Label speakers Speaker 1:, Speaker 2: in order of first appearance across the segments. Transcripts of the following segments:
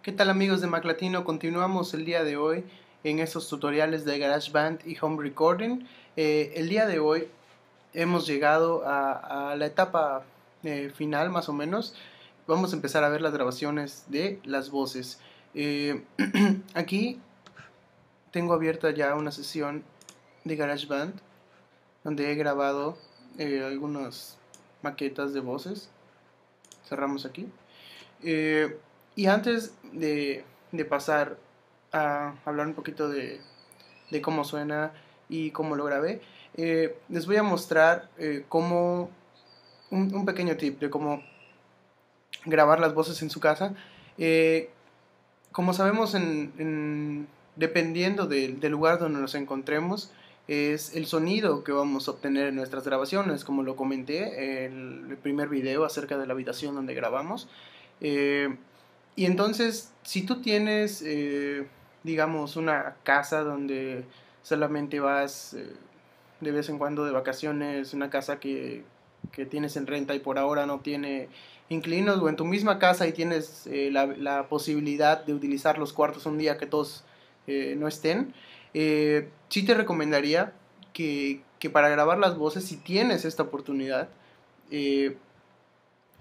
Speaker 1: ¿Qué tal amigos de MacLatino? Continuamos el día de hoy en estos tutoriales de GarageBand y Home Recording. El día de hoy hemos llegado a la etapa final más o menos. Vamos a empezar a ver las grabaciones de las voces. Aquí tengo abierta ya una sesión de GarageBand donde he grabado algunas maquetas de voces. Cerramos aquí. Y antes de pasar a hablar un poquito de cómo suena y cómo lo grabé, les voy a mostrar cómo un pequeño tip de cómo grabar las voces en su casa. Como sabemos, dependiendo del lugar donde nos encontremos, es el sonido que vamos a obtener en nuestras grabaciones, como lo comenté en el primer video acerca de la habitación donde grabamos. Y entonces, si tú tienes, digamos, una casa donde solamente vas de vez en cuando de vacaciones, una casa que tienes en renta y por ahora no tiene inquilinos, o en tu misma casa y tienes la posibilidad de utilizar los cuartos un día que todos no estén, sí te recomendaría que para grabar las voces, si tienes esta oportunidad, eh,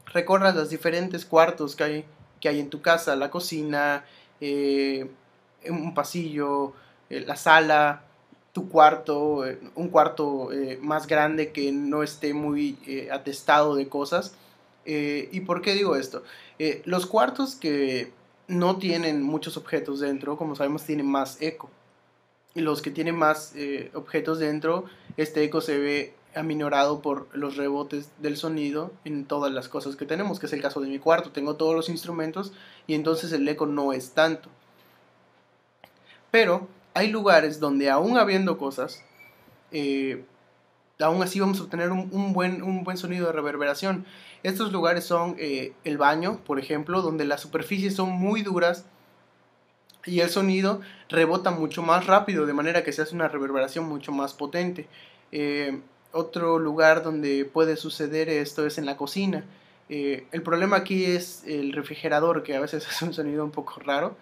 Speaker 1: recorras los diferentes cuartos que hay en tu casa, la cocina, eh, un pasillo, la sala, tu cuarto, un cuarto más grande que no esté muy atestado de cosas. ¿Y por qué digo esto? Los cuartos que no tienen muchos objetos dentro, como sabemos, tienen más eco. Y los que tienen más objetos dentro, este eco se ve aminorado por los rebotes del sonido en todas las cosas que tenemos, que es el caso de mi cuarto. Tengo todos los instrumentos y entonces el eco no es tanto. Pero hay lugares donde aún habiendo cosas, aún así vamos a obtener un buen sonido de reverberación. Estos lugares son el baño, por ejemplo, donde las superficies son muy duras y el sonido rebota mucho más rápido, de manera que se hace una reverberación mucho más potente. Otro lugar donde puede suceder esto es en la cocina. El problema aquí es el refrigerador, que a veces hace un sonido un poco raro,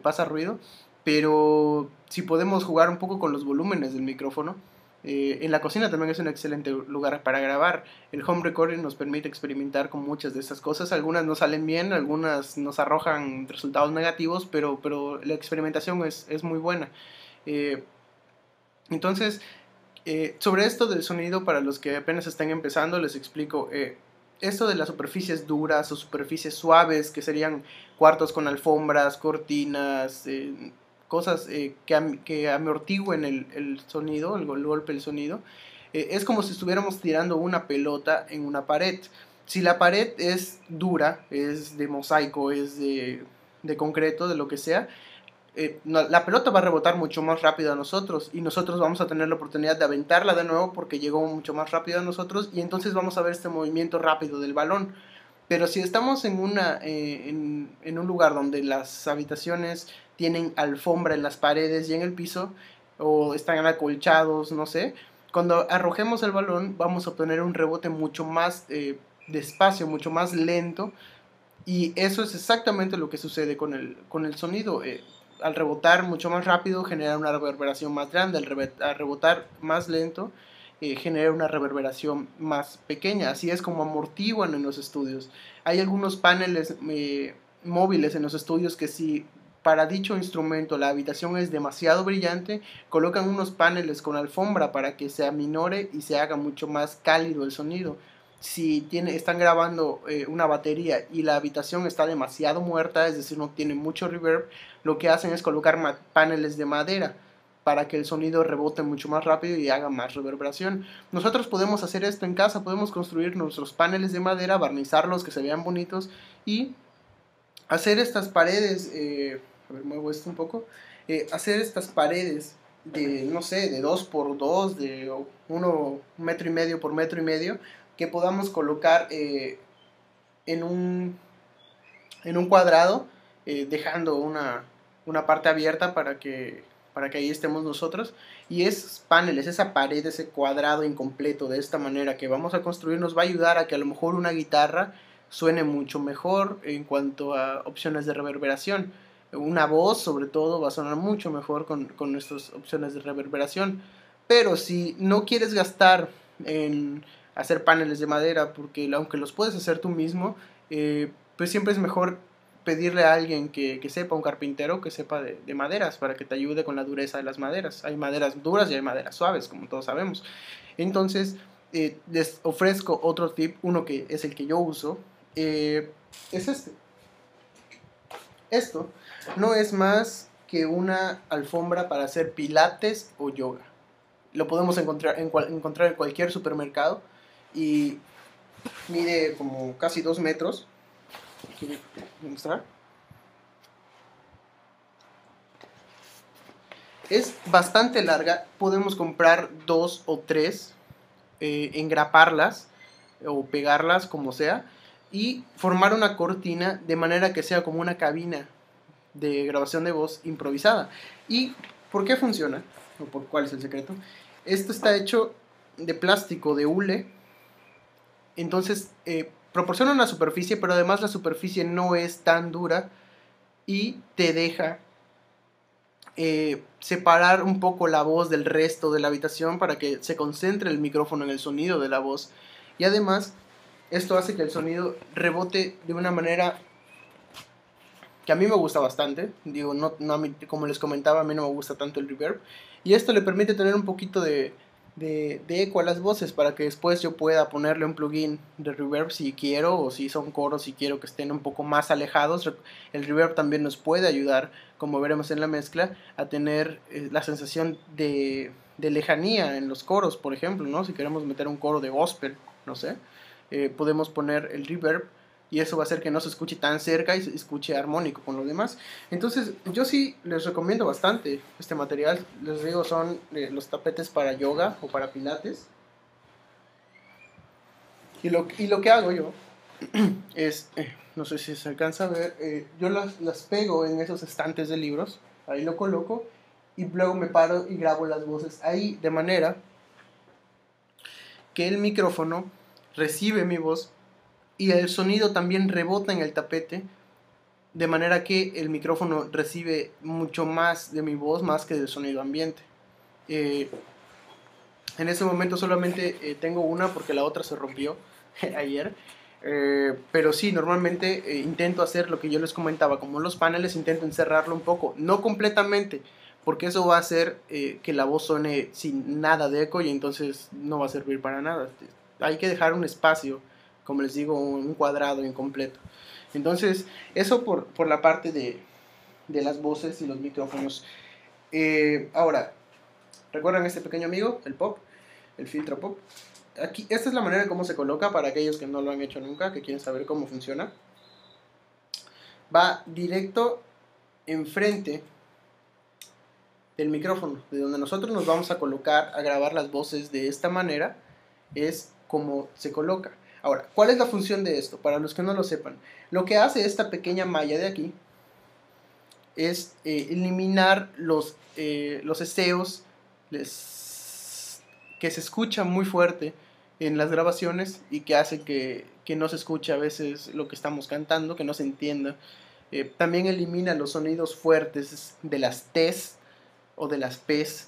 Speaker 1: pasa ruido, pero si podemos jugar un poco con los volúmenes del micrófono, en la cocina también es un excelente lugar para grabar. El home recording nos permite experimentar con muchas de estas cosas. Algunas no salen bien, algunas nos arrojan resultados negativos, pero la experimentación es muy buena. Eh, entonces, sobre esto del sonido, para los que apenas están empezando, les explico. Esto de las superficies duras o superficies suaves, que serían cuartos con alfombras, cortinas, cosas que amortigüen el sonido, el golpe del sonido, es como si estuviéramos tirando una pelota en una pared. Si la pared es dura, es de mosaico, es de concreto, de lo que sea, la pelota va a rebotar mucho más rápido a nosotros y nosotros vamos a tener la oportunidad de aventarla de nuevo porque llegó mucho más rápido a nosotros y entonces vamos a ver este movimiento rápido del balón. Pero si estamos en un lugar donde las habitaciones tienen alfombra en las paredes y en el piso, o están acolchados, no sé, cuando arrojemos el balón vamos a obtener un rebote mucho más despacio, mucho más lento, y eso es exactamente lo que sucede con el sonido. Al rebotar mucho más rápido genera una reverberación más grande, al rebotar más lento genera una reverberación más pequeña. Así es como amortiguan en los estudios. Hay algunos paneles móviles en los estudios que, si para dicho instrumento la habitación es demasiado brillante, colocan unos paneles con alfombra para que se aminore y se haga mucho más cálido el sonido. Si están grabando una batería y la habitación está demasiado muerta, es decir, no tiene mucho reverb, lo que hacen es colocar paneles de madera para que el sonido rebote mucho más rápido y haga más reverberación. Nosotros podemos hacer esto en casa, podemos construir nuestros paneles de madera, barnizarlos, que se vean bonitos, y hacer estas paredes, a ver, muevo esto un poco, hacer estas paredes de, no sé, de 2 por 2, de 1,5 metros por 1,5 metros, que podamos colocar en en un cuadrado, dejando una parte abierta para que ahí estemos nosotros. Y esos paneles, esa pared, ese cuadrado incompleto de esta manera que vamos a construir, nos va a ayudar a que a lo mejor una guitarra suene mucho mejor en cuanto a opciones de reverberación. Una voz, sobre todo, va a sonar mucho mejor con estas opciones de reverberación. Pero si no quieres gastar en hacer paneles de madera, porque aunque los puedes hacer tú mismo, pues siempre es mejor pedirle a alguien que sepa, un carpintero que sepa de maderas, para que te ayude con la dureza de las maderas. Hay maderas duras y hay maderas suaves, como todos sabemos. Entonces, les ofrezco otro tip, uno que es el que yo uso, es este. Esto no es más que una alfombra para hacer pilates o yoga. Lo podemos encontrar encontrar en cualquier supermercado y mide como casi 2 metros. Aquí voy a mostrar. Es bastante larga, podemos comprar 2 o 3, engraparlas o pegarlas como sea y formar una cortina de manera que sea como una cabina de grabación de voz improvisada. ¿Y por qué funciona? ¿O por cuál es el secreto? Esto está hecho de plástico, de hule. Entonces proporciona una superficie, pero además la superficie no es tan dura y te deja separar un poco la voz del resto de la habitación para que se concentre el micrófono en el sonido de la voz. Y además esto hace que el sonido rebote de una manera que a mí me gusta bastante. Digo, no a mí, como les comentaba, a mí no me gusta tanto el reverb. Y esto le permite tener un poquito de eco a las voces para que después yo pueda ponerle un plugin de reverb si quiero, o si son coros y quiero que estén un poco más alejados. El reverb también nos puede ayudar, como veremos en la mezcla, a tener la sensación de lejanía en los coros, por ejemplo, ¿no? Si queremos meter un coro de gospel, no sé, podemos poner el reverb y eso va a hacer que no se escuche tan cerca y se escuche armónico con los demás. Entonces, yo sí les recomiendo bastante este material. Les digo, son los tapetes para yoga o para pilates. Y lo que hago yo es, no sé si se alcanza a ver, yo las pego en esos estantes de libros, ahí lo coloco, y luego me paro y grabo las voces ahí, de manera que el micrófono recibe mi voz y el sonido también rebota en el tapete, de manera que el micrófono recibe mucho más de mi voz, más que del sonido ambiente. En ese momento solamente tengo una porque la otra se rompió ayer. Pero sí, normalmente intento hacer lo que yo les comentaba, como los paneles, intento encerrarlo un poco, no completamente, porque eso va a hacer que la voz suene sin nada de eco y entonces no va a servir para nada. Hay que dejar un espacio, como les digo, un cuadrado incompleto. Entonces, eso por la parte de las voces y los micrófonos. Ahora, ¿recuerdan este pequeño amigo, el pop? El filtro pop. Aquí, esta es la manera en cómo se coloca para aquellos que no lo han hecho nunca, que quieren saber cómo funciona. Va directo enfrente del micrófono, de donde nosotros nos vamos a colocar a grabar las voces de esta manera, es como se coloca. Ahora, ¿cuál es la función de esto? Para los que no lo sepan, lo que hace esta pequeña malla de aquí es eliminar los eseos que se escuchan muy fuerte en las grabaciones y que hace que no se escuche a veces lo que estamos cantando, que no se entienda. También elimina los sonidos fuertes de las T's o de las P's,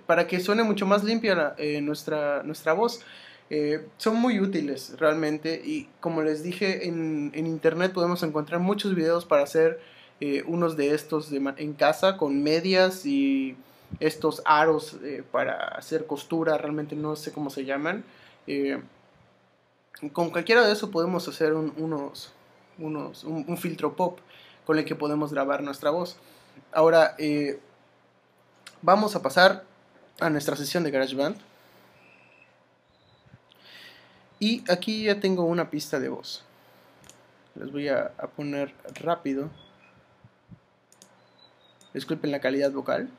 Speaker 1: para que suene mucho más limpia nuestra voz. Son muy útiles realmente, y como les dije, en internet podemos encontrar muchos videos para hacer unos de estos en casa con medias y estos aros para hacer costura, realmente no sé cómo se llaman. Con cualquiera de eso podemos hacer un filtro pop con el que podemos grabar nuestra voz. Ahora vamos a pasar a nuestra sesión de GarageBand. Y aquí ya tengo una pista de voz. Les voy a poner rápido. Disculpen la calidad vocal.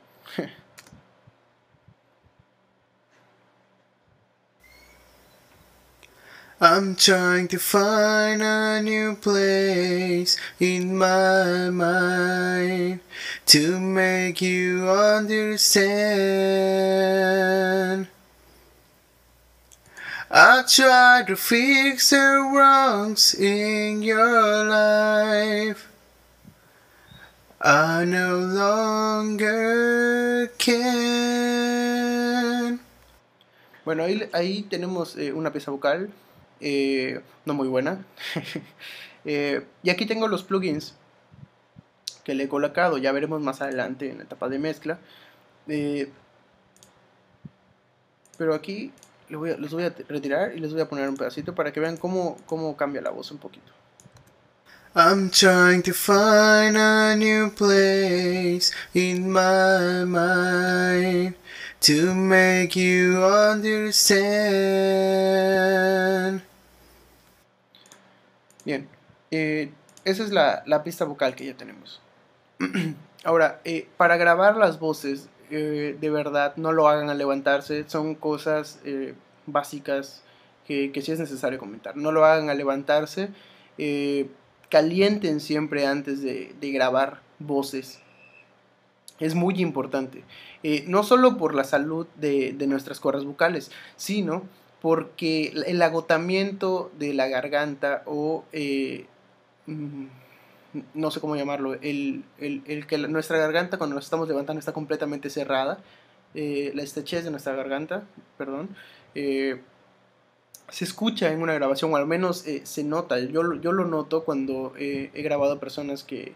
Speaker 1: I'm trying to find a new place in my mind to make you understand. I try to fix the wrongs in your life. I no longer can. Bueno, ahí tenemos una pieza vocal, no muy buena. Y aquí tengo los plugins que le he colocado, ya veremos más adelante en la etapa de mezcla. Pero aquí los voy a retirar y les voy a poner un pedacito para que vean cómo cambia la voz un poquito. I'm trying to find a new place in my mind to make you understand. Bien, esa es la pista vocal que ya tenemos. Ahora, para grabar las voces, de verdad, no lo hagan al levantarse. Son cosas básicas que sí es necesario comentar. No lo hagan al levantarse. Calienten siempre antes de grabar voces. Es muy importante. No solo por la salud de nuestras cuerdas vocales, sino porque el agotamiento de la garganta o no sé cómo llamarlo, el que nuestra garganta cuando nos estamos levantando está completamente cerrada, la estrechez de nuestra garganta, perdón, se escucha en una grabación, o al menos se nota. Yo lo noto cuando he grabado a personas que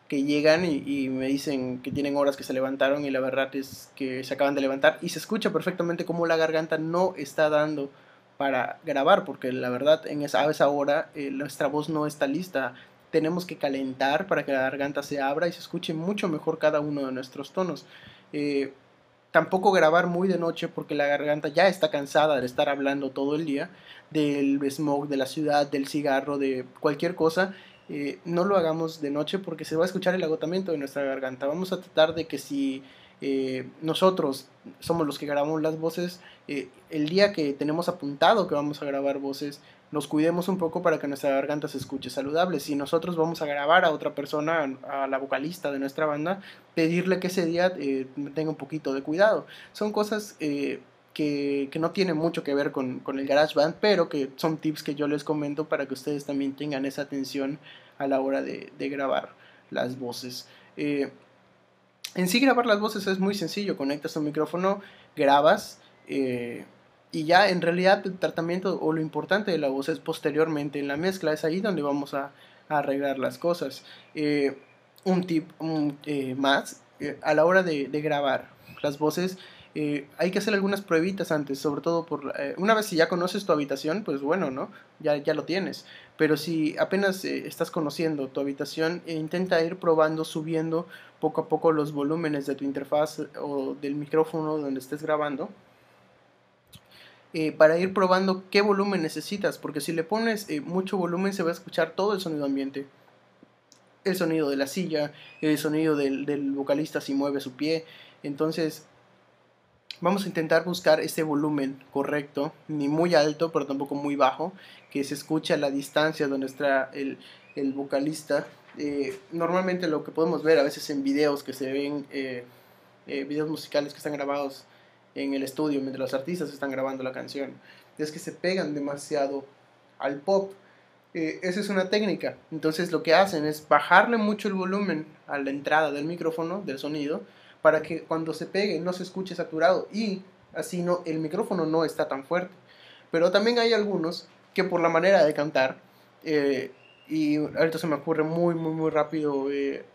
Speaker 1: llegan y me dicen que tienen horas que se levantaron y la verdad es que se acaban de levantar y se escucha perfectamente cómo la garganta no está dando para grabar, porque la verdad a esa hora nuestra voz no está lista. Tenemos que calentar para que la garganta se abra y se escuche mucho mejor cada uno de nuestros tonos. Tampoco grabar muy de noche porque la garganta ya está cansada de estar hablando todo el día, del smog, de la ciudad, del cigarro, de cualquier cosa. No lo hagamos de noche porque se va a escuchar el agotamiento de nuestra garganta. Vamos a tratar de que si nosotros somos los que grabamos las voces, el día que tenemos apuntado que vamos a grabar voces, nos cuidemos un poco para que nuestra garganta se escuche saludable. Si nosotros vamos a grabar a otra persona, a la vocalista de nuestra banda, pedirle que ese día tenga un poquito de cuidado. Son cosas que no tienen mucho que ver con el GarageBand, pero que son tips que yo les comento para que ustedes también tengan esa atención a la hora de grabar las voces. En sí grabar las voces es muy sencillo, conectas tu micrófono, grabas y ya en realidad el tratamiento o lo importante de la voz es posteriormente en la mezcla, es ahí donde vamos a arreglar las cosas. Un tip más, a la hora de grabar las voces hay que hacer algunas pruebitas antes, sobre todo una vez si ya conoces tu habitación, pues bueno, ¿no? Ya lo tienes. Pero si apenas estás conociendo tu habitación, intenta ir probando, subiendo poco a poco los volúmenes de tu interfaz o del micrófono donde estés grabando, para ir probando qué volumen necesitas, porque si le pones mucho volumen se va a escuchar todo el sonido ambiente, el sonido de la silla, el sonido del vocalista si mueve su pie. Entonces vamos a intentar buscar este volumen correcto, ni muy alto pero tampoco muy bajo, que se escuche a la distancia donde está el vocalista. Normalmente lo que podemos ver a veces en videos que se ven, videos musicales que están grabados en el estudio mientras los artistas están grabando la canción, es que se pegan demasiado al pop. Esa es una técnica. Entonces lo que hacen es bajarle mucho el volumen a la entrada del micrófono, del sonido, para que cuando se pegue no se escuche saturado y así no, el micrófono no está tan fuerte. Pero también hay algunos que por la manera de cantar, y ahorita se me ocurre muy rápido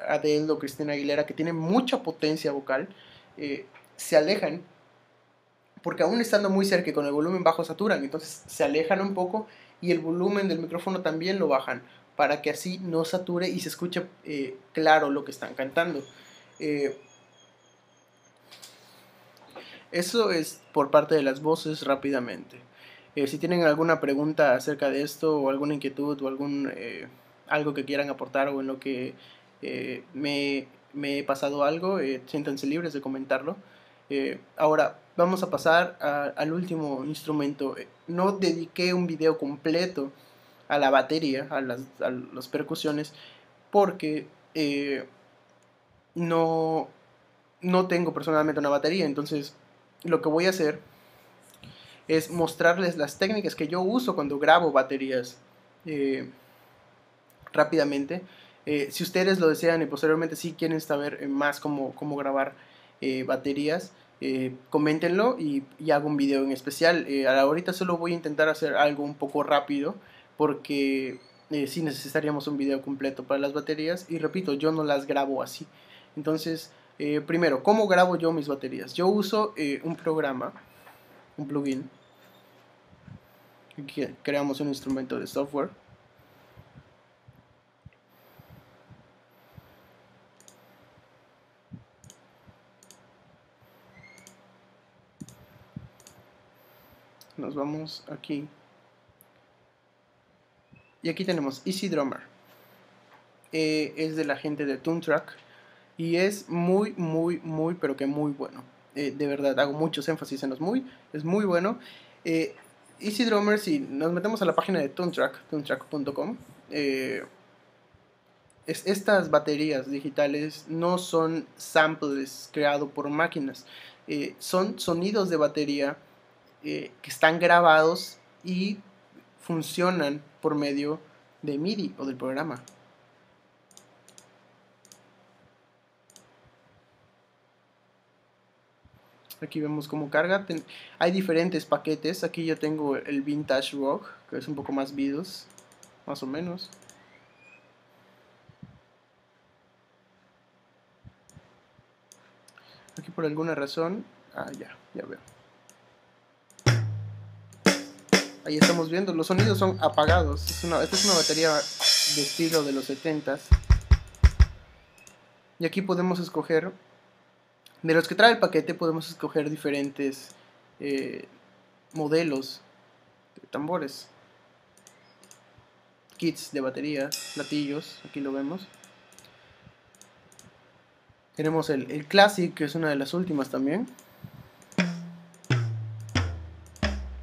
Speaker 1: Adele o Cristina Aguilera, que tienen mucha potencia vocal, se alejan porque aún estando muy cerca y con el volumen bajo saturan, entonces se alejan un poco y el volumen del micrófono también lo bajan para que así no sature y se escuche claro lo que están cantando. Eso es por parte de las voces rápidamente. Si tienen alguna pregunta acerca de esto o alguna inquietud o algo que quieran aportar o en lo que me he pasado algo, siéntanse libres de comentarlo. Ahora vamos a pasar al último instrumento. No dediqué un video completo a la batería, a las percusiones, porque no tengo personalmente una batería. Entonces lo que voy a hacer es mostrarles las técnicas que yo uso cuando grabo baterías rápidamente. Si ustedes lo desean y posteriormente si quieren saber más cómo grabar baterías, coméntenlo y hago un video en especial. Ahorita solo voy a intentar hacer algo un poco rápido porque sí necesitaríamos un video completo para las baterías y repito, yo no las grabo así. Entonces, primero, ¿cómo grabo yo mis baterías? Yo uso un programa, un plugin. Aquí creamos un instrumento de software. Nos vamos aquí. Y aquí tenemos EasyDrummer. Es de la gente de Toontrack. Y es muy, pero que muy bueno. De verdad, hago muchos énfasis en los muy. Es muy bueno. EasyDrummer, si nos metemos a la página de Toontrack, toontrack.com, estas baterías digitales no son samples creados por máquinas. Son sonidos de batería que están grabados y funcionan por medio de MIDI o del programa. Aquí vemos cómo carga. Hay diferentes paquetes. Aquí yo tengo el Vintage Rock, que es un poco más Beatles, más o menos. Aquí por alguna razón... ya veo. Ahí estamos viendo, los sonidos son apagados. Esta es una batería de estilo de los 70s. Y aquí podemos escoger, de los que trae el paquete, podemos escoger diferentes modelos de tambores. Kits de batería, platillos, aquí lo vemos. Tenemos el Classic, que es una de las últimas también.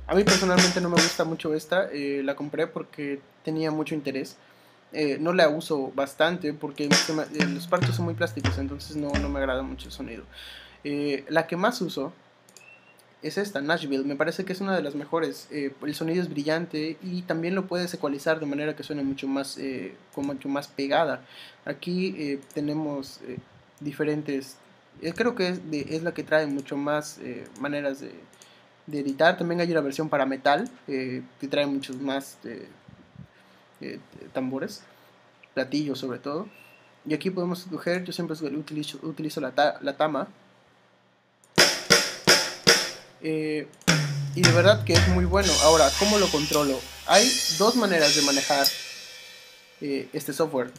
Speaker 1: A mí personalmente no me gusta mucho esta, la compré porque tenía mucho interés. No la uso bastante porque los parches son muy plásticos, entonces no me agrada mucho el sonido. La que más uso es esta, Nashville. Me parece que es una de las mejores. El sonido es brillante y también lo puedes ecualizar de manera que suene mucho más pegada. Aquí tenemos diferentes... creo que es la que trae mucho más maneras de editar. También hay una versión para metal que trae muchos más tambores, platillos sobre todo. Y aquí podemos escoger, yo siempre utilizo la Tama. Y de verdad que es muy bueno. Ahora, ¿cómo lo controlo? Hay dos maneras de manejar este software.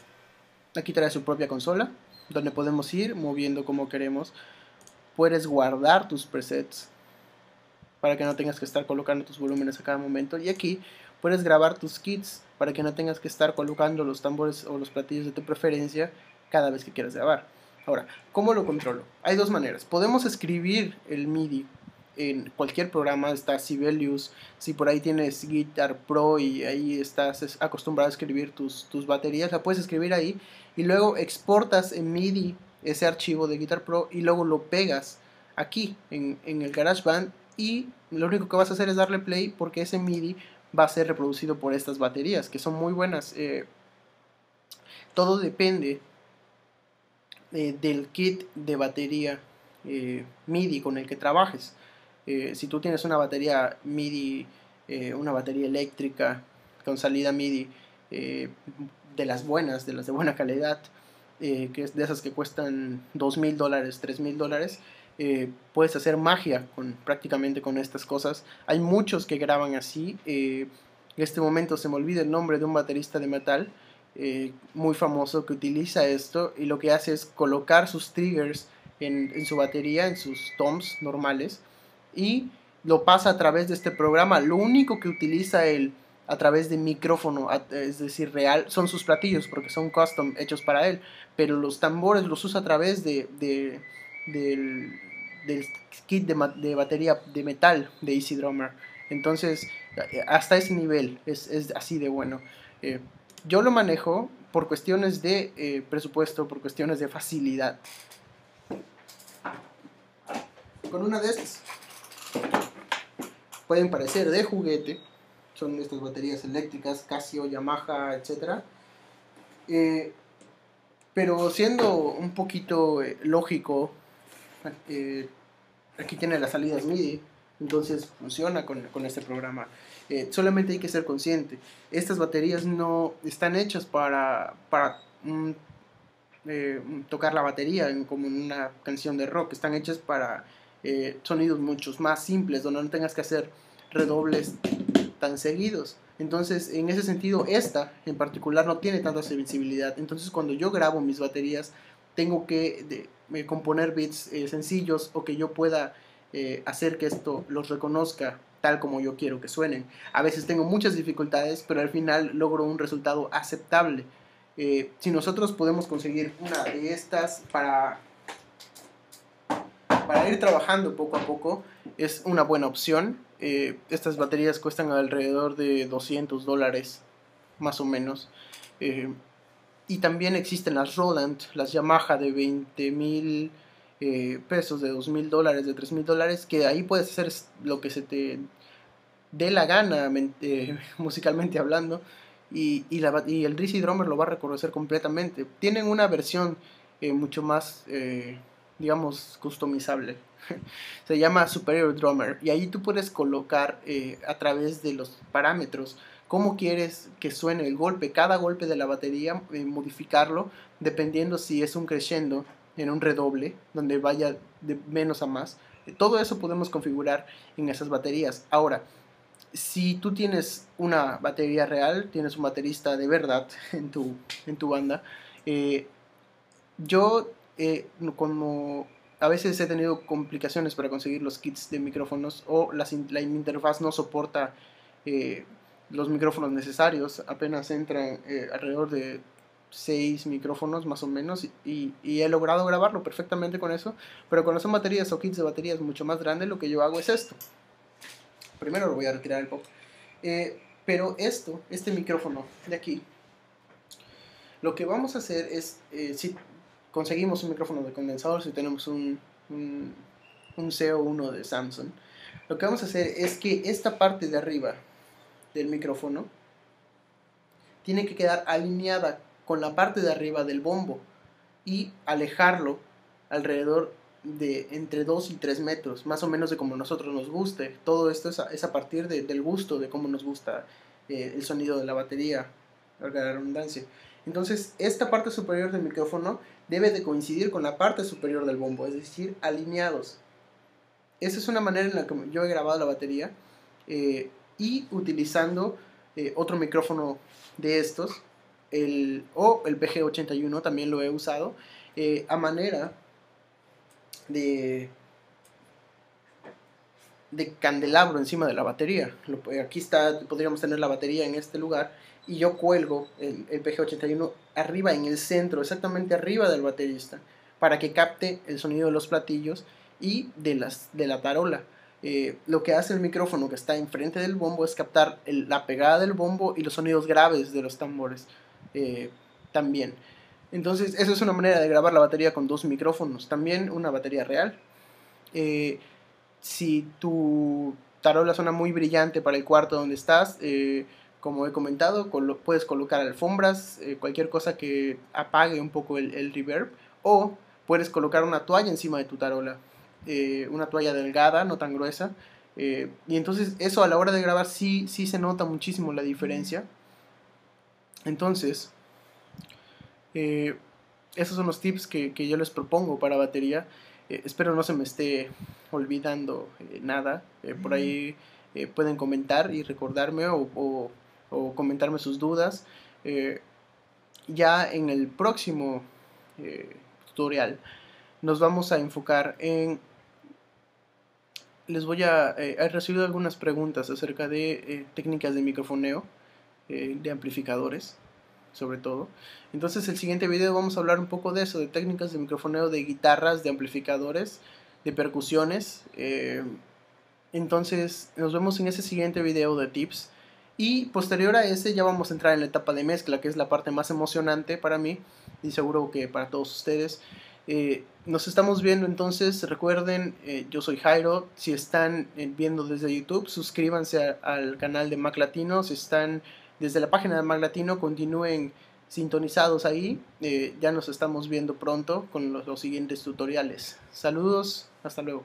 Speaker 1: Aquí trae su propia consola, donde podemos ir moviendo como queremos. Puedes guardar tus presets para que no tengas que estar colocando tus volúmenes a cada momento. Y aquí puedes grabar tus kits para que no tengas que estar colocando los tambores o los platillos de tu preferencia cada vez que quieras grabar. Ahora, ¿cómo lo controlo? Hay dos maneras. Podemos escribir el MIDI en cualquier programa. Está Sibelius. Si por ahí tienes Guitar Pro y ahí estás acostumbrado a escribir tus baterías, la puedes escribir ahí y luego exportas en MIDI ese archivo de Guitar Pro y luego lo pegas aquí en el GarageBand. Y lo único que vas a hacer es darle play porque ese MIDI va a ser reproducido por estas baterías que son muy buenas. Todo depende del kit de batería MIDI con el que trabajes. Si tú tienes una batería MIDI, una batería eléctrica con salida MIDI de las buenas, de las de buena calidad, que es de esas que cuestan $2,000, $3,000, puedes hacer magia prácticamente con estas cosas. Hay muchos que graban así. En este momento se me olvida el nombre de un baterista de metal muy famoso que utiliza esto y lo que hace es colocar sus triggers en su batería, en sus toms normales, y lo pasa a través de este programa. Lo único que utiliza él a través de micrófono, es decir, real, son sus platillos porque son custom, hechos para él, pero los tambores los usa a través del kit de batería de metal de EasyDrummer. Entonces, hasta ese nivel es así de bueno. Yo lo manejo por cuestiones de presupuesto, por cuestiones de facilidad. Con una de estas pueden parecer de juguete, son estas baterías eléctricas, Casio, Yamaha, etc. Pero siendo un poquito lógico, aquí tiene las salidas MIDI, entonces funciona con este programa. Solamente hay que ser consciente, estas baterías no están hechas para tocar la batería como en una canción de rock, están hechas para sonidos muchos más simples, donde no tengas que hacer redobles tan seguidos. Entonces, en ese sentido, esta en particular no tiene tanta sensibilidad. Entonces, cuando yo grabo mis baterías, tengo que componer beats sencillos, o que yo pueda hacer que esto los reconozca tal como yo quiero que suenen. A veces tengo muchas dificultades, pero al final logro un resultado aceptable. Si nosotros podemos conseguir una de estas para ir trabajando poco a poco, es una buena opción. Estas baterías cuestan alrededor de $200 más o menos. Y también existen las Roland, las Yamaha de 20,000 pesos, de $2,000, de $3,000, que ahí puedes hacer lo que se te dé la gana, musicalmente hablando. Y el Drizzy Drummer lo va a reconocer completamente. Tienen una versión mucho más, digamos, customizable. Se llama Superior Drummer, y ahí tú puedes colocar a través de los parámetros cómo quieres que suene el golpe, cada golpe de la batería, modificarlo dependiendo si es un crescendo en un redoble, donde vaya de menos a más. Todo eso podemos configurar en esas baterías. Ahora, si tú tienes una batería real, tienes un baterista de verdad en tu banda, yo como a veces he tenido complicaciones para conseguir los kits de micrófonos, o la interfaz no soporta los micrófonos necesarios, apenas entran alrededor de 6 micrófonos más o menos, y he logrado grabarlo perfectamente con eso. Pero cuando son baterías o kits de baterías mucho más grandes, lo que yo hago es esto. Primero lo voy a retirar el pop. Pero este micrófono de aquí, lo que vamos a hacer es, si conseguimos un micrófono de condensador, si tenemos un CO1 de Samsung, lo que vamos a hacer es que esta parte de arriba del micrófono tiene que quedar alineada con la parte de arriba del bombo, y alejarlo alrededor de entre 2 y 3 metros, más o menos de como nosotros nos guste. Todo esto es a partir del gusto, de cómo nos gusta el sonido de la batería, valga la redundancia. Entonces, esta parte superior del micrófono debe de coincidir con la parte superior del bombo, es decir, alineados. Esa es una manera en la que yo he grabado la batería, y utilizando otro micrófono de estos, el PG81 también lo he usado, a manera de candelabro encima de la batería. Aquí está, podríamos tener la batería en este lugar, y yo cuelgo el PG81 arriba, en el centro, exactamente arriba del baterista, para que capte el sonido de los platillos y de la tarola. Lo que hace el micrófono que está enfrente del bombo es captar la pegada del bombo y los sonidos graves de los tambores también. Entonces, esa es una manera de grabar la batería con 2 micrófonos. También una batería real. Si tu tarola suena muy brillante para el cuarto donde estás, como he comentado, puedes colocar alfombras, cualquier cosa que apague un poco el reverb, o puedes colocar una toalla encima de tu tarola, una toalla delgada, no tan gruesa, y entonces eso a la hora de grabar sí se nota muchísimo la diferencia. Entonces, esos son los tips que yo les propongo para batería. Espero no se me esté olvidando nada. Por ahí pueden comentar y recordarme, o comentarme sus dudas. Ya en el próximo tutorial nos vamos a enfocar en... He recibido algunas preguntas acerca de técnicas de microfoneo, de amplificadores, sobre todo. Entonces, el siguiente video vamos a hablar un poco de eso, de técnicas de microfoneo, de guitarras, de amplificadores, de percusiones. Entonces, nos vemos en ese siguiente video de tips. Y posterior a ese ya vamos a entrar en la etapa de mezcla, que es la parte más emocionante para mí, y seguro que para todos ustedes. Nos estamos viendo entonces, recuerden, yo soy Jairo, si están viendo desde YouTube, suscríbanse al canal de Mac Latino, si están desde la página de Mac Latino, continúen sintonizados ahí, ya nos estamos viendo pronto con los siguientes tutoriales. Saludos, hasta luego.